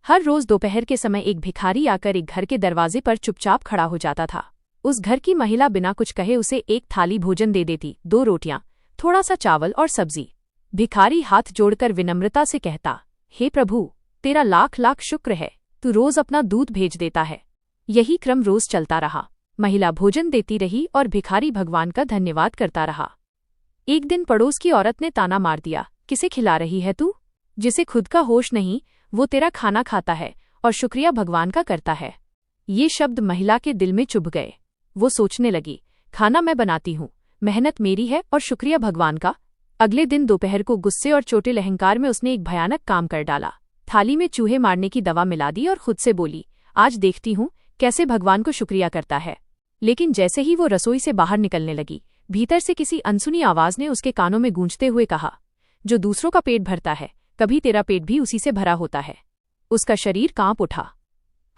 हर रोज दोपहर के समय एक भिखारी आकर एक घर के दरवाजे पर चुपचाप खड़ा हो जाता था। उस घर की महिला बिना कुछ कहे उसे एक थाली भोजन दे देती, 2 रोटियां, थोड़ा सा चावल और सब्जी। भिखारी हाथ जोड़कर विनम्रता से कहता, हे प्रभु, तेरा लाख लाख शुक्र है, तू रोज अपना दूध भेज देता है। यही क्रम रोज चलता रहा। महिला भोजन देती रही और भिखारी भगवान का धन्यवाद करता रहा। एक दिन पड़ोस की औरत ने ताना मार दिया, किसे खिला रही है तू? जिसे खुद का होश नहीं, वो तेरा खाना खाता है और शुक्रिया भगवान का करता है। ये शब्द महिला के दिल में चुभ गए। वो सोचने लगी, खाना मैं बनाती हूँ, मेहनत मेरी है और शुक्रिया भगवान का। अगले दिन दोपहर को गुस्से और चोटिल अहंकार में उसने एक भयानक काम कर डाला। थाली में चूहे मारने की दवा मिला दी और खुद से बोली, आज देखती हूँ कैसे भगवान को शुक्रिया करता है। लेकिन जैसे ही वो रसोई से बाहर निकलने लगी, भीतर से किसी अनसुनी आवाज ने उसके कानों में गूंजते हुए कहा, जो दूसरों का पेट भरता है, कभी तेरा पेट भी उसी से भरा होता है। उसका शरीर कांप उठा,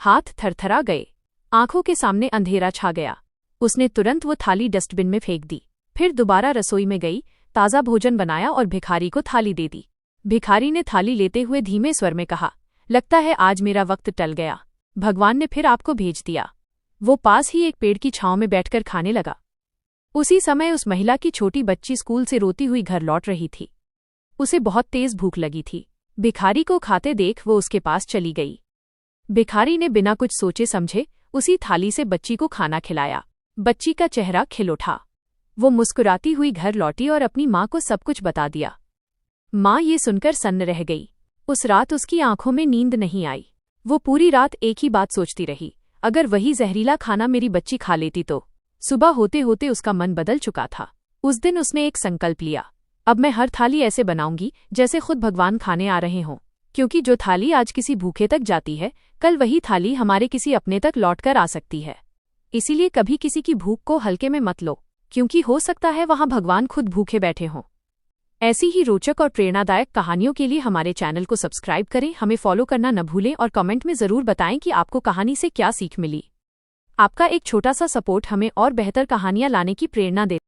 हाथ थरथरा गए, आंखों के सामने अंधेरा छा गया। उसने तुरंत वो थाली डस्टबिन में फेंक दी। फिर दोबारा रसोई में गई, ताज़ा भोजन बनाया और भिखारी को थाली दे दी। भिखारी ने थाली लेते हुए धीमे स्वर में कहा, लगता है आज मेरा वक्त टल गया, भगवान ने फिर आपको भेज दिया। वो पास ही एक पेड़ की छांव में बैठकर खाने लगा। उसी समय उस महिला की छोटी बच्ची स्कूल से रोती हुई घर लौट रही थी। उसे बहुत तेज भूख लगी थी। भिखारी को खाते देख वो उसके पास चली गई। भिखारी ने बिना कुछ सोचे समझे उसी थाली से बच्ची को खाना खिलाया। बच्ची का चेहरा खिल उठा। वो मुस्कुराती हुई घर लौटी और अपनी माँ को सब कुछ बता दिया। माँ ये सुनकर सन्न रह गई। उस रात उसकी आंखों में नींद नहीं आई। वो पूरी रात एक ही बात सोचती रही, अगर वही जहरीला खाना मेरी बच्ची खा लेती तो। सुबह होते होते उसका मन बदल चुका था। उस दिन उसने एक संकल्प लिया, अब मैं हर थाली ऐसे बनाऊंगी जैसे खुद भगवान खाने आ रहे हों। क्योंकि जो थाली आज किसी भूखे तक जाती है, कल वही थाली हमारे किसी अपने तक लौटकर आ सकती है। इसीलिए कभी किसी की भूख को हल्के में मत लो, क्योंकि हो सकता है वहां भगवान खुद भूखे बैठे हों। ऐसी ही रोचक और प्रेरणादायक कहानियों के लिए हमारे चैनल को सब्सक्राइब करें, हमें फॉलो करना न भूलें और कमेंट में जरूर बताएं कि आपको कहानी से क्या सीख मिली। आपका एक छोटा सा सपोर्ट हमें और बेहतर कहानियां लाने की प्रेरणा दे।